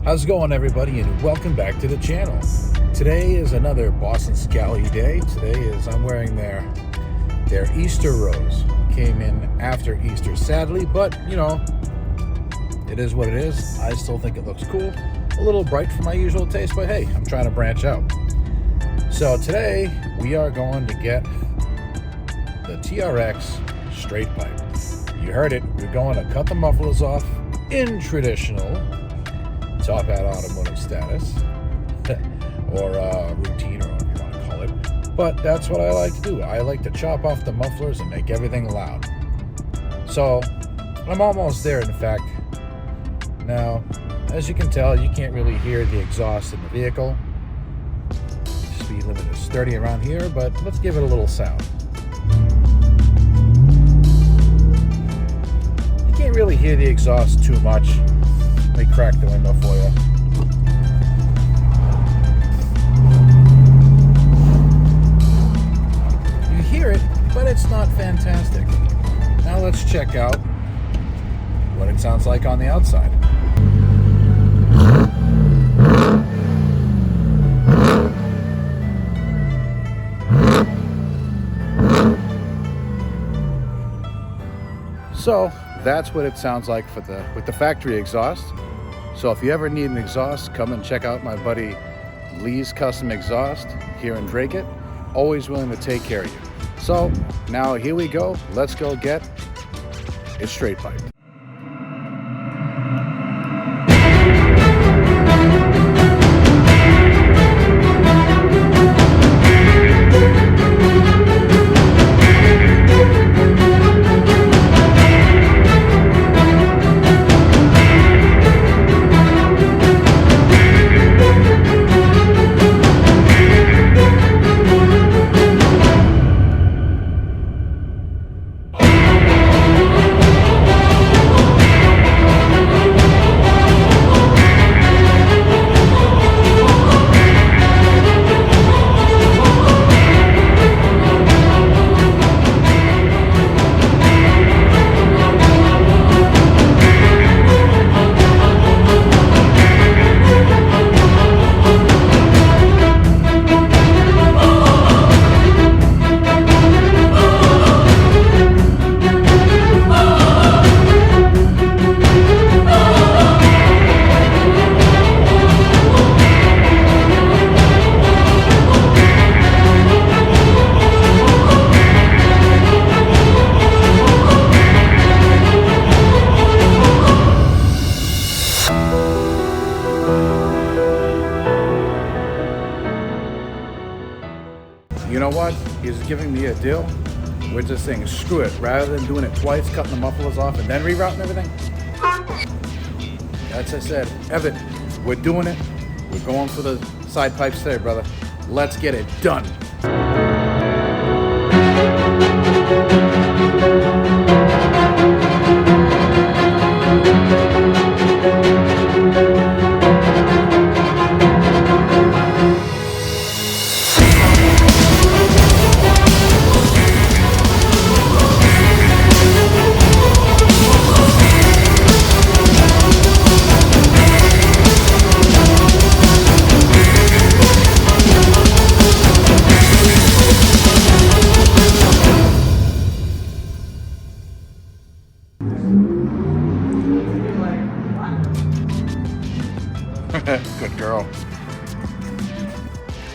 How's it going, everybody, and welcome back to the channel. Today is another Boston Scally day. I'm wearing their Easter rose. Came in after Easter, sadly, but you know, it is what it is. I still think it looks cool. A little bright for my usual taste, but hey, I'm trying to branch out. So today we are going to get the TRX straight pipe. You heard it. We're going to cut the mufflers off in traditional top hat automotive status or routine, or whatever you want to call it. But that's what I like to do. I like to chop off the mufflers and make everything loud. So I'm almost there, in fact. Now, as you can tell, you can't really hear the exhaust in the vehicle. Speed limit is 30 around here, but let's give it a little sound. You can't really hear the exhaust too much. Let me crack the window for you. You hear it, but it's not fantastic. Now let's check out what it sounds like on the outside. So that's what it sounds like with the factory exhaust. So if you ever need an exhaust, come and check out my buddy Lee's Custom Exhaust here in Dracut. Always willing to take care of you. So now here we go. Let's go get it straight piped. You know what? He's giving me a deal. We're just saying, screw it. Rather than doing it twice, cutting the mufflers off and then rerouting everything. As I said, Evan, we're doing it. We're going for the side pipes today, brother. Let's get it done. Good girl.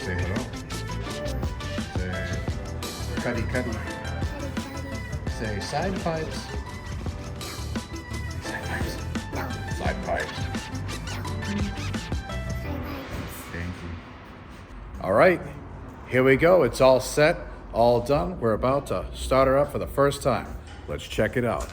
Say hello. Say cuddy cuddy. Say side pipes. Side pipes. No. Side pipes. Thank you. All right, here we go. It's all set, all done. We're about to start her up for the first time. Let's check it out.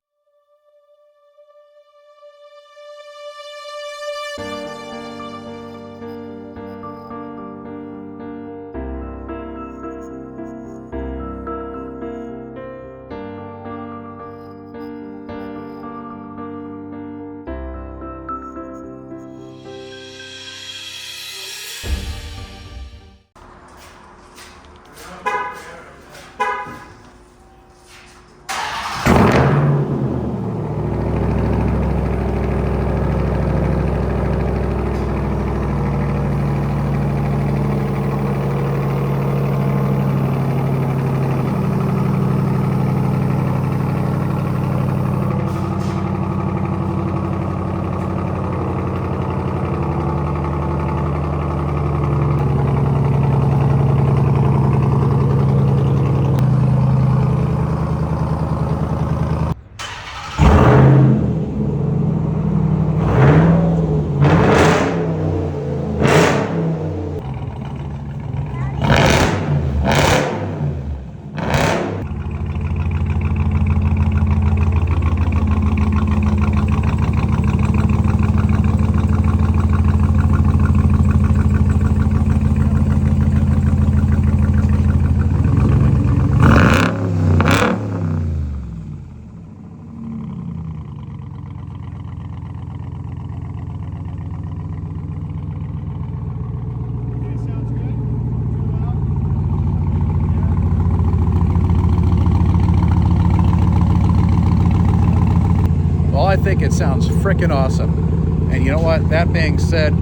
think it sounds freaking awesome. And you know what? That being said,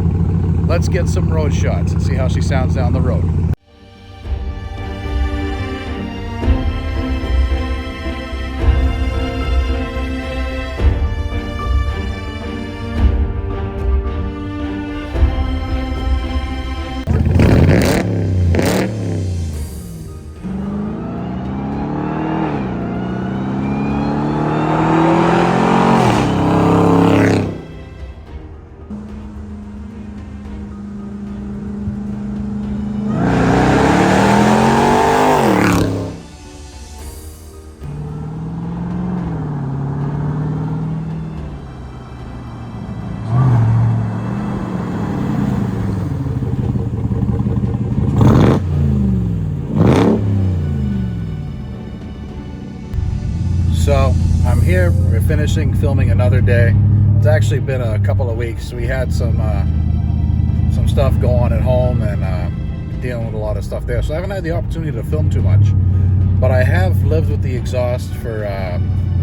let's get some road shots and see how she sounds down the road. So I'm here, we're finishing filming another day. It's actually been a couple of weeks. We had some stuff go on at home and dealing with a lot of stuff there. So I haven't had the opportunity to film too much. But I have lived with the exhaust for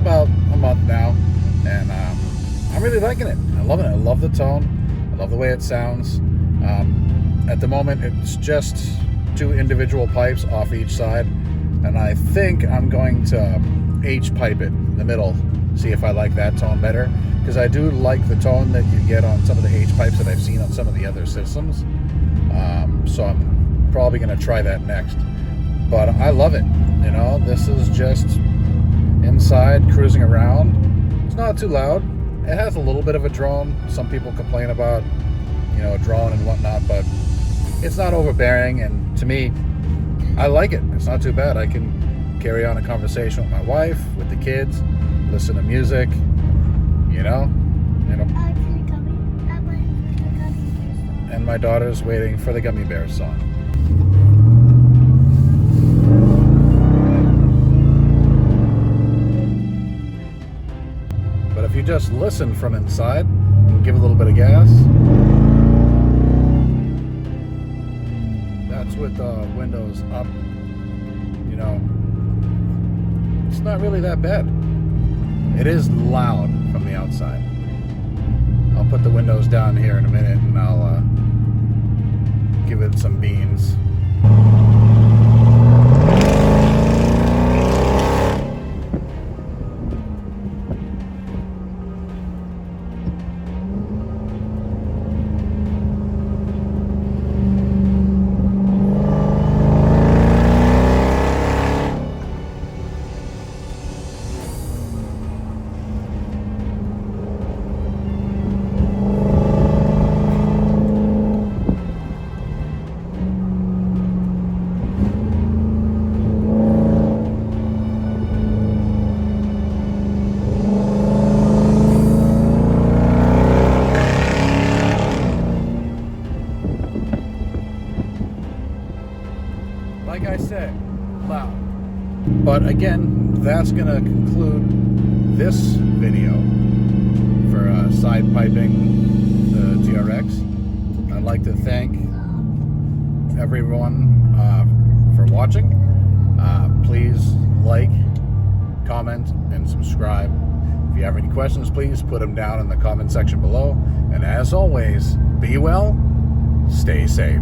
about a month now. And I'm really liking it. I love it. I love the tone. I love the way it sounds. At the moment, it's just 2 individual pipes off each side. And I think I'm going to H-pipe it in the middle, see if I like that tone better, because I do like the tone that you get on some of the H-pipes that I've seen on some of the other systems. So I'm probably going to try that next. But I love it. You know, this is just inside cruising around. It's not too loud. It has a little bit of a drone. Some people complain about, you know, a drone and whatnot, but it's not overbearing, and to me, I like it. It's not too bad. I can carry on a conversation with my wife, with the kids, listen to music, you know, and my daughter's waiting for the Gummy Bears song. But if you just listen from inside and give a little bit of gas, that's with the windows up, you know, it's not really that bad. It is loud from the outside. I'll put the windows down here in a minute and I'll give it some beans. Like I said, loud. But again, that's going to conclude this video for side piping the TRX. I'd like to thank everyone for watching. Please like, comment, and subscribe. If you have any questions, please put them down in the comment section below. And as always, be well, stay safe.